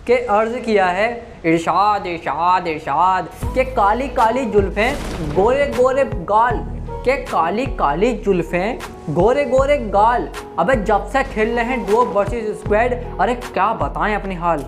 के अर्ज किया है इरशाद इरशाद इरशाद के काली काली जुल्फें गोरे गोरे गाल के काली काली जुल्फें गोरे गोरे गाल। अबे जब से खेल रहे हैं डुओ वर्सेस स्क्वाड, अरे क्या बताएं अपनी हाल।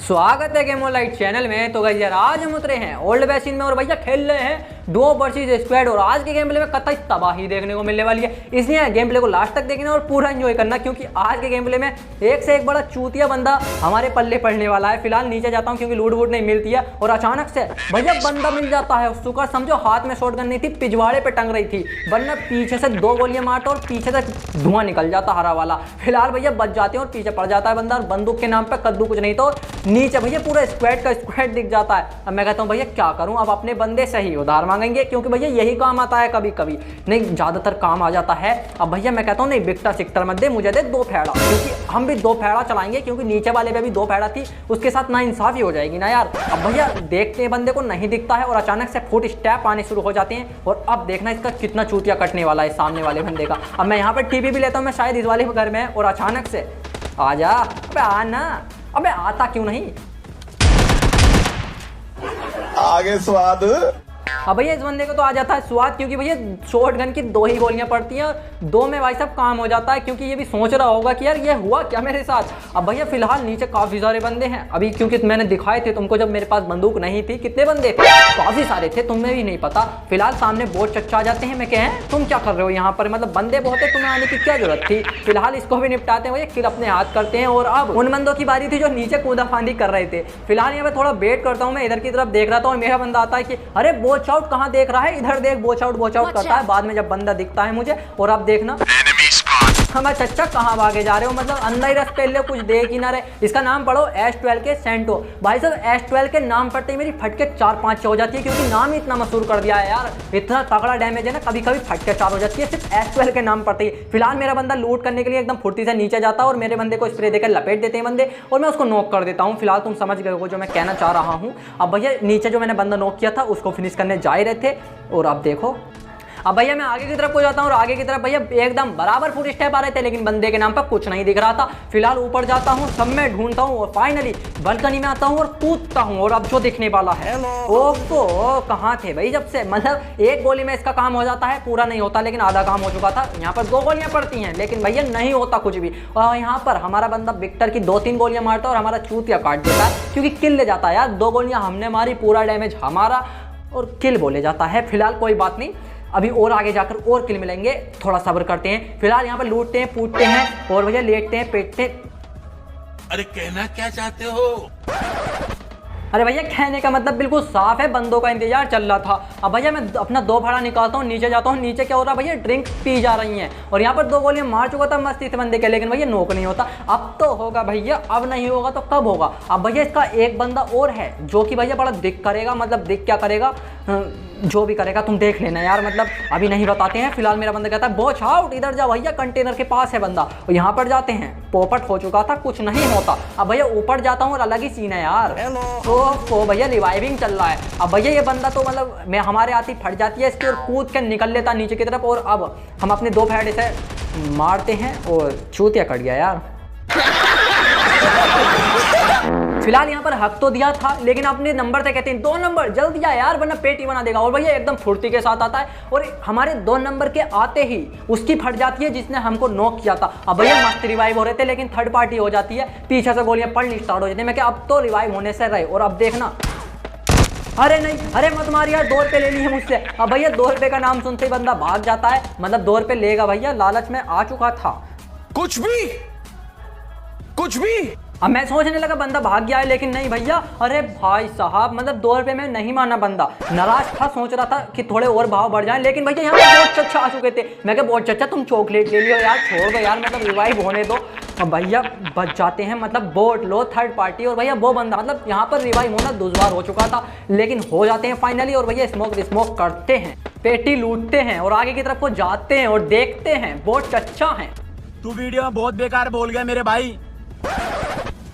स्वागत है गेमोलाइट चैनल में। तो गाइस यार आज हम उतरे हैं ओल्ड बेसिन में और भैया खेल रहे हैं डुओ वर्सेस स्क्वाड। और आज के गेम प्ले में कतई तबाही देखने को मिलने वाली है, इसलिए गेम प्ले को लास्ट तक देखना और पूरा एंजॉय करना, क्योंकि आज के गेम प्ले में एक से एक बड़ा चूतिया बंदा हमारे पल्ले पड़ने वाला है। फिलहाल नीचे जाता हूँ क्योंकि लूट वूट नहीं मिलती है और अचानक से भैया बंदा मिल जाता है। सुकर समझो हाथ में शॉटगन नहीं थी, पिछवाड़े पे टंग रही थी, वरना पीछे से 2 गोलियां मारता और पीछे से धुआं निकल जाता हरा वाला। फिलहाल भैया बच जाते हैं और पीछे पड़ जाता है बंदा, और बंदूक के नाम पर कद्दू कुछ नहीं तो नीचे भैया पूरा स्क्वाड का स्क्वाड दिख जाता है। अब मैं कहता हूँ भैया क्या करूँ, अब अपने बंदे से ही उधार मांगेंगे, क्योंकि भैया यही काम आता है कभी कभी, नहीं ज़्यादातर काम आ जाता है। अब भैया मैं कहता हूँ नहीं बिकटा सिकटर मत दे, मुझे दे 2 फेड़ा, क्योंकि हम भी 2 फेड़ा चलाएंगे, क्योंकि नीचे वाले पे भी 2 फेड़ा थी, उसके साथ ना इंसाफी हो जाएगी ना यार। अब भैया देखते हैं बंदे को नहीं दिखता है और अचानक से फुट स्टेप आने शुरू हो जाते हैं। और अब देखना इसका कितना चूतिया कटने वाला है सामने वाले बंदे का। अब मैं यहाँ पर टीवी भी लेता हूँ, मैं शायद इस वाले घर में, और अचानक से आ जा, अबे आना, अबे आता क्यों नहीं, आगे स्वाद। अब भैया इस बंदे को तो आ जाता है स्वाद, क्योंकि भैया शॉटगन की 2 ही गोलियां पड़ती हैं, 2 में भाई साहब काम हो जाता है। क्योंकि ये भी सोच रहा होगा कि यार ये हुआ क्या मेरे साथ। अब भैया फिलहाल नीचे काफ़ी सारे बंदे हैं अभी, क्योंकि मैंने दिखाए थे तुमको जब मेरे पास बंदूक नहीं थी। कितने बंदे थे? काफ़ी सारे थे, तुम्हें भी नहीं पता। फिलहाल सामने बोट चच्चा आ जाते हैं। मैं कहें तुम क्या कर रहे हो यहाँ पर, मतलब बंदे बहुत है, तुम्हें आने की क्या जरूरत थी। फिलहाल इसको भी निपटाते हैं भैया, किल अपने हाथ करते हैं। और अब उन बंदों की बारी थी जो नीचे कूदा फांदी कर रहे थे। फिलहाल यहाँ पे थोड़ा वेट करता हूँ, मैं इधर की तरफ देख रहा था और मेरा बंदा आता है कि अरे वॉच आउट कहाँ देख रहा है, इधर देख, वॉच आउट करता है। बाद में जब बंदा दिखता है मुझे, और अब देखना हमारे चच्चा कहाँ भागे जा रहे हो, मतलब अंदर ही रस पहले कुछ देख ही ना रहे। इसका नाम पढ़ो S12 के सेंटो। भाई साहब S12 के नाम पढ़ते ही मेरी फटके 4-5 हो जाती है, क्योंकि नाम ही इतना मशहूर कर दिया है यार, इतना तगड़ा डैमेज है ना, कभी कभी फटके 4 हो जाती है सिर्फ S12 के नाम पढ़ते ही। फिलहाल मेरा बंदा लूट करने के लिए एकदम फुर्ती से नीचे जाता है और मेरे बंदे को स्प्रे देकर लपेट देते हैं बंदे, और मैं उसको नॉक कर देता हूँ। फिलहाल तुम समझ गए हो जो मैं कहना चाह रहा हूँ। अब भैया नीचे जो मैंने बंदा नॉक किया था उसको फिनिश करने जा ही रहे थे, और अब देखो अब भैया मैं आगे की तरफ हो जाता हूँ, और आगे की तरफ भैया एकदम बराबर फुट स्टेप आ रहे थे, लेकिन बंदे के नाम पर कुछ नहीं दिख रहा था। फिलहाल ऊपर जाता हूँ, सब में ढूंढता हूँ और फाइनली बालकनी में आता हूँ और कूदता हूँ। और अब जो दिखने वाला है, ओफो कहाँ थे भाई जब से, मतलब 1 गोली में इसका काम हो जाता है, पूरा नहीं होता लेकिन आधा काम हो चुका था। यहाँ पर 2 गोलियां पड़ती हैं लेकिन भैया नहीं होता कुछ भी। और यहाँ पर हमारा बंदा विक्टर की 2-3 गोलियां मारता है और हमारा चूतिया काट देता है, क्योंकि किल ले जाता है यार। 2 गोलियां हमने मारी, पूरा डैमेज हमारा, और किल बोले जाता है। फिलहाल कोई बात नहीं, अभी और आगे जाकर और किल मिलेंगे, थोड़ा सब्र करते हैं। फिलहाल यहाँ पर लूटते हैं, पूटते हैं और भैया लेटते हैं, पेटते हैं। अरे कहना क्या चाहते हो? अरे भैया कहने का मतलब बिल्कुल साफ है, बंदों का इंतजार चल रहा था। अब भैया मैं अपना 2 भाड़ा निकालता हूँ, नीचे जाता हूँ। नीचे क्या हो रहा है भैया, ड्रिंक पी जा रही हैं, और यहाँ पर 2 गोलियां मार चुका था मस्ती से बंदे के, लेकिन भैया नोक नहीं होता। अब तो होगा भैया, अब नहीं होगा तो कब होगा। अब भैया इसका एक बंदा और है जो कि भैया बड़ा दिक करेगा, मतलब दिक क्या करेगा, जो भी करेगा तुम देख लेना यार, मतलब अभी नहीं बताते हैं। फिलहाल मेरा बंदा कहता है वॉच आउट, इधर जा भैया, कंटेनर के पास है बंदा। और यहाँ पर जाते हैं, पोपट हो चुका था, कुछ नहीं होता। अब भैया ऊपर जाता हूँ और अलग ही सीन है यार, तो भैया रिवाइविंग चल रहा है। अब भैया ये बंदा तो मतलब मैं हमारे आती फट जाती है इसकी, और कूद के निकल लेता नीचे की तरफ। और अब हम अपने 2 फेड़े से मारते हैं और चूतिया कट गया यार। फिलहाल यहाँ पर हक तो दिया था, लेकिन अपने नंबर से कहते हैं 2 नंबर जल्दी आ यार, वरना पेटी बना देगा। और भैया एकदम फुर्ती के साथ आता है, और हमारे 2 नंबर के आते ही उसकी फट जाती है जिसने हमको नॉक किया था। अब भैया मस्त रिवाइव हो रहे थे, लेकिन थर्ड पार्टी हो जाती है, पीछे से गोलियां पड़नी स्टार्ट हो जाती है। मैं क्या अब तो रिवाइव होने से रहे। और अब देखना, अरे नहीं, अरे मत मार यार, 2 रुपये ले लिए मुझसे। अब भैया 2 रुपये का नाम सुनते ही बंदा भाग जाता है, मतलब 2 रुपये लेगा भैया, लालच में आ चुका था। कुछ भी। अब मैं सोचने लगा बंदा भाग गया है, लेकिन नहीं भैया, अरे भाई साहब, मतलब 2 रुपये में नहीं माना बंदा। नाराज था, सोच रहा था कि थोड़े और भाव बढ़ जाएं, लेकिन भैया यहाँ पे बहुत चच्चा आ चुके थे। मैं क्या बहुत चच्चा, तुम चॉकलेट ले लियो यार, छोड़ दो यार, मतलब रिवाइव होने दो। अब भैया बच जाते हैं, मतलब बोट लो थर्ड पार्टी, और भैया वो बंदा, मतलब यहाँ पर रिवाइव होना दुश्वार हो चुका था, लेकिन हो जाते हैं फाइनली। और भैया स्मोक करते हैं, पेटी लूटते हैं और आगे की तरफ को जाते हैं और देखते हैं बहुत चच्चा है। तू वीडियो में बहुत बेकार बोल गया मेरे भाई।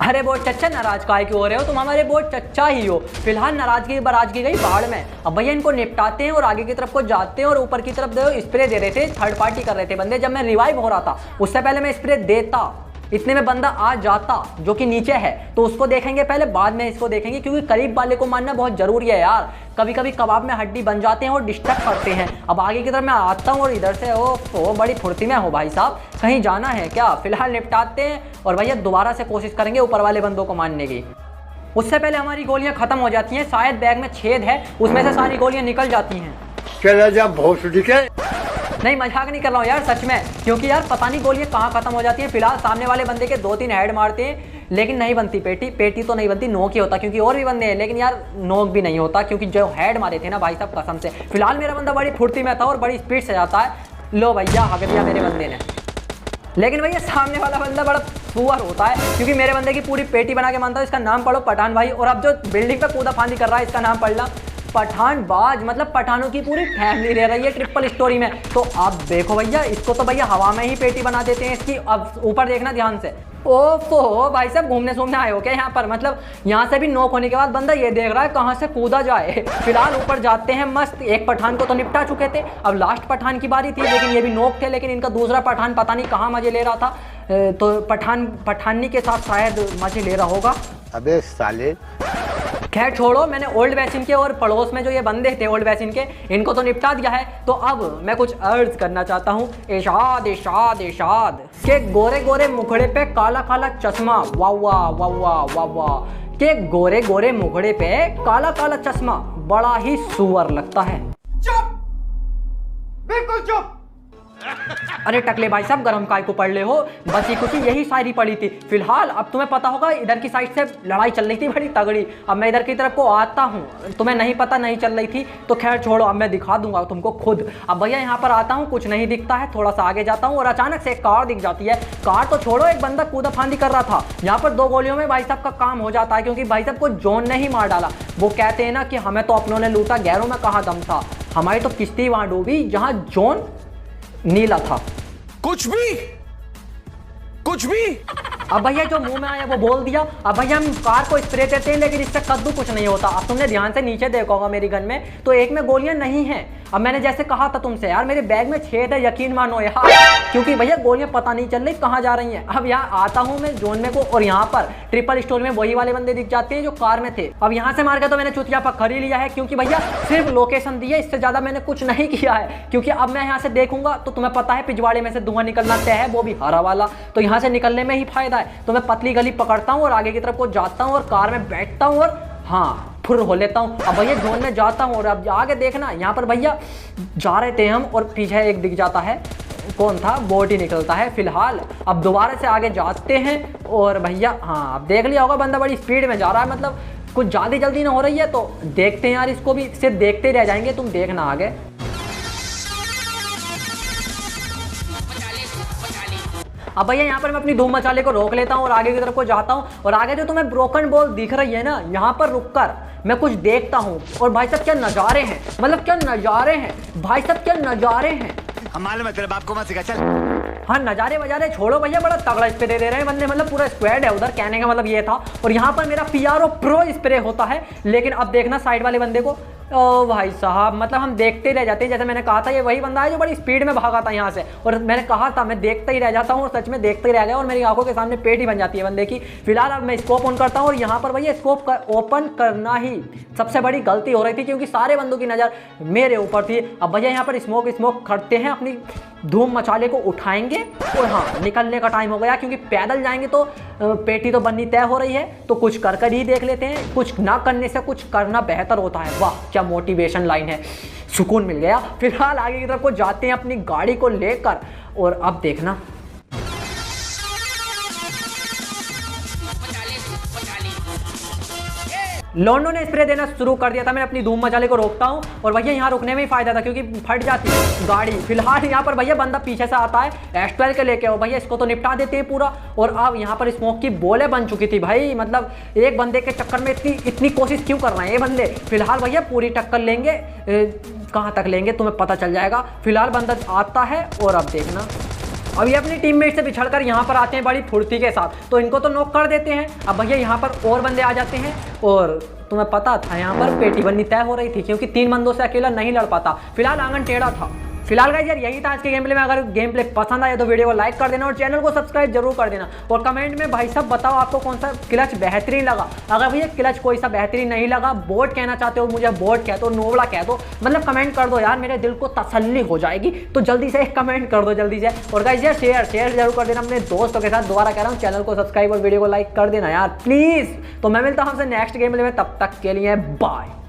अरे बहुत चच्चा नाराज काहे क्यों हो रहे हो तुम, हमारे बहुत चच्चा ही हो। फिलहाल नाराजगी बराजगी गई बाढ़ में। अब भैया इनको निपटाते हैं और आगे की तरफ को जाते हैं और ऊपर की तरफ देखो स्प्रे दे रहे थे, थर्ड पार्टी कर रहे थे बंदे। जब मैं रिवाइव हो रहा था उससे पहले मैं स्प्रे देता, इतने में बंदा आ जाता जो कि नीचे है, तो उसको देखेंगे पहले, बाद में इसको देखेंगे, क्योंकि करीब वाले को मारना बहुत जरूरी है यार। कभी कभी कबाब में हड्डी बन जाते हैं और डिस्टर्ब करते हैं। अब आगे की तरफ मैं आता हूँ और इधर से ओ बड़ी फुर्ती में हो भाई साहब, कहीं जाना है क्या? फिलहाल निपटाते हैं और भैया दोबारा से कोशिश करेंगे ऊपर वाले बंदों को मारने की। उससे पहले हमारी गोलियां खत्म हो जाती हैं, शायद बैग में छेद है, उसमें से सारी गोलियां निकल जाती हैं। चला जा भोसड़ी के। नहीं मजाक नहीं कर रहा हूँ यार, सच में, क्योंकि यार पता नहीं गोलियां कहाँ खत्म हो जाती हैं। फिलहाल सामने वाले बंदे के 2-3 हेड मारते हैं लेकिन नहीं बनती पेटी तो नहीं बनती, नोक ही होता, क्योंकि और भी बंदे हैं लेकिन यार नोक भी नहीं होता, क्योंकि जो हेड मारे थे ना भाई साहब कसम से। फिलहाल मेरा बंदा बड़ी फुर्ती में था और बड़ी स्पीड से जाता है। लो भैया हक दिया मेरे बंदे ने, लेकिन भैया सामने वाला बंदा बड़ा सुअर होता है, क्योंकि मेरे बंदे की पूरी पेटी बना के मानता हूँ। इसका नाम पढ़ो पठान भाई, और अब जो बिल्डिंग पे कूदा फांदी कर रहा है इसका नाम पढ़ना पठान बाज, मतलब पठानों की पूरी फैमिली रह रही है ट्रिपल स्टोरी में। तो आप देखो भैया, इसको तो भैया हवा में ही पेटी बना देते हैं इसकी। अब ऊपर देखना ध्यान से। ओफो भाई साहब घूमने सूमने आए हो क्या यहाँ पर? मतलब यहाँ से भी नोक होने के बाद बंदा ये देख रहा है कहाँ से कूदा जाए। फिलहाल ऊपर जाते हैं मस्त। एक पठान को तो निपटा चुके थे, अब लास्ट पठान की बारी थी, लेकिन ये भी नोक थे। लेकिन इनका दूसरा पठान पता नहीं कहाँ मजे ले रहा था, तो पठानी के साथ शायद मजे ले रहा होगा। अबे साले। खैर छोड़ो, मैंने ओल्ड वैसिन के और पड़ोस में जो ये बंदे थे ओल्ड वैसिन के, इनको तो निपटा दिया है। तो अब मैं कुछ अर्ज करना चाहता हूँ। इरशाद इरशाद इरशाद के गोरे गोरे मुखड़े पे काला काला चश्मा, वाह वाह वाह वाह वाह वाह, के गोरे गोरे मुखड़े पे काला काला चश्मा बड़ा ही सुअर लगता है। चुप, बिल्कुल चुप। अरे टकले भाई साहब गरम काय को पढ़ ले हो, बची कुछ यही शायरी पड़ी थी। फिलहाल अब तुम्हें पता होगा इधर की साइड से लड़ाई चल रही थी बड़ी तगड़ी। अब मैं इधर की तरफ को आता हूँ, तुम्हें नहीं पता नहीं चल रही थी, तो खैर छोड़ो, अब मैं दिखा दूंगा तुमको खुद। अब भैया यहाँ पर आता हूँ, कुछ नहीं दिखता है, थोड़ा सा आगे जाता हूँ और अचानक से एक कार दिख जाती है। कार तो छोड़ो, एक बंदा कूदा फांदी कर रहा था। यहाँ पर 2 गोलियों में भाई साहब का काम हो जाता है, क्योंकि भाई साहब को जोन ने ही मार डाला। वो कहते हैं ना कि हमें तो अपनों ने लूटा, गैरों में कहाँ दम था। हमारी तो किश्ती वहां डूबी जहां जोन नीला था। कुछ भी। अब भैया जो मुंह में आया वो बोल दिया। अब भैया हम कार को स्प्रे देते हैं, लेकिन इससे कद्दू कुछ नहीं होता। अब तुमने ध्यान से नीचे देखा होगा मेरी गन में, तो एक में गोलियां नहीं है। अब मैंने जैसे कहा था तुमसे यार, मेरे बैग में छेद है, यकीन मानो यार, क्योंकि भैया गोलियां पता नहीं चल रही कहाँ जा रही हैं। अब यहाँ आता हूँ मैं जोन में को, और यहाँ पर ट्रिपल स्टोर में वही वाले बंदे दिख जाते हैं जो कार में थे। अब यहाँ से मार के तो मैंने चुतिया पकड़ ही लिया है, क्योंकि भैया सिर्फ लोकेशन दी है, इससे ज्यादा मैंने कुछ नहीं किया है। क्योंकि अब मैं यहाँ से देखूंगा तो तुम्हें पता है पिछवाड़े में से धुआं निकलना तय है, वो भी हरा वाला, तो यहाँ से निकलने में ही फायदा है। तो मैं पतली गली पकड़ता हूँ और आगे की तरफ को जाता हूँ और कार में बैठता हूँ और हाँ फुर हो लेता हूँ। अब भैया जोन में जाता हूँ और अब आगे देखना, यहाँ पर भैया जा रहे थे हम और पीछे एक दिख जाता है, कौन था, बोट ही निकलता है। फिलहाल अब दोबारा से आगे जाते हैं और भैया हाँ अब देख लिया होगा बंदा बड़ी स्पीड में जा रहा है, मतलब कुछ ज़्यादा जल्दी ना हो रही है। तो देखते हैं यार, इसको भी सिर्फ देखते ही रह जाएंगे, तुम देखना आगे। अब भैया यहाँ पर मैं अपनी धूम मचाले को रोक लेता हूँ और आगे की तरफ को जाता हूँ। और आगे जो तुम्हें ब्रोकन बॉल दिख रही है ना, यहाँ पर रुककर मैं कुछ देखता हूँ। और भाई साहब क्या नज़ारे हैं, मतलब क्या नज़ारे हैं भाई साहब, क्या नज़ारे हैं। हमारे मतलब आपको मत सिखा, चल। हाँ नज़ारे वजारे छोड़ो भैया, बड़ा तगड़ा स्प्रे दे रहे हैं बंदे, मतलब पूरा स्क्वाड है उधर, कहने का मतलब ये था। और यहाँ पर मेरा PRO प्रो स्प्रे होता है, लेकिन अब देखना साइड वाले बंदे को, ओ भाई साहब मतलब हम देखते ही रह जाते हैं। जैसे मैंने कहा था ये वही बंदा है जो बड़ी स्पीड में भागा था यहाँ से, और मैंने कहा था मैं देखता ही रह जाता हूँ, और सच में देखते ही रह गया और मेरी आंखों के सामने पेट ही बन जाती है बंदे की। फिलहाल अब मैं स्कोप ऑन करता हूँ और यहाँ पर भैया स्कोप ओपन करना ही सबसे बड़ी गलती हो रही थी, क्योंकि सारे बंदों की नज़र मेरे ऊपर थी। अब भैया यहाँ पर स्मोक करते हैं, अपनी धूम मचाले को उठाएंगे और हाँ निकलने का टाइम हो गया, क्योंकि पैदल जाएंगे तो पेटी तो बननी तय हो रही है। तो कुछ कर ही देख लेते हैं, कुछ ना करने से कुछ करना बेहतर होता है। वाह क्या मोटिवेशन लाइन है, सुकून मिल गया। फिलहाल आगे की तरफ को जाते हैं अपनी गाड़ी को लेकर, और अब देखना लोंडो ने स्प्रे देना शुरू कर दिया था। मैं अपनी धूम मचाले को रोकता हूँ और भैया यहाँ रुकने में ही फायदा था, क्योंकि फट जाती है गाड़ी। फिलहाल यहाँ पर भैया बंदा पीछे से आता है, S12 के लेके आओ भैया, इसको तो निपटा देते हैं पूरा। और अब यहाँ पर स्मोक की बोलें बन चुकी थी भाई, मतलब एक बंदे के चक्कर में इतनी कोशिश क्यों कर रहे हैं ये बंदे। फिलहाल भैया पूरी टक्कर लेंगे, कहाँ तक लेंगे तुम्हें पता चल जाएगा। फिलहाल बंदा आता है और अब देखना अब ये अपनी टीममेट से बिछड़कर यहाँ पर आते हैं बड़ी फुर्ती के साथ, तो इनको तो नॉक कर देते हैं। अब भैया यहाँ पर और बंदे आ जाते हैं और तुम्हें पता था यहाँ पर पेटी बननी तय हो रही थी, क्योंकि 3 बंदों से अकेला नहीं लड़ पाता। फिलहाल आंगन टेढ़ा था। फिलहाल गाइस यार यही था आज के गेम प्ले में। अगर गेम प्ले पसंद आया तो वीडियो को लाइक कर देना और चैनल को सब्सक्राइब जरूर कर देना। और कमेंट में भाई साहब बताओ आपको कौन सा क्लच बेहतरीन लगा। अगर भैया क्लच कोई सा बेहतरीन नहीं लगा, बोट कहना चाहते हो मुझे बोट कह दो, नोबड़ा कह दो, मतलब कमेंट कर दो यार, मेरे दिल को तसल्ली हो जाएगी। तो जल्दी से एक कमेंट कर दो जल्दी से। और गाइस यार शेयर जरूर कर देना अपने दोस्तों के साथ। दोबारा कह रहा हूँ चैनल को सब्सक्राइब और वीडियो को लाइक कर देना यार प्लीज। तो मैं मिलता हूँ आपसे नेक्स्ट गेम प्ले में, तब तक के लिए बाय।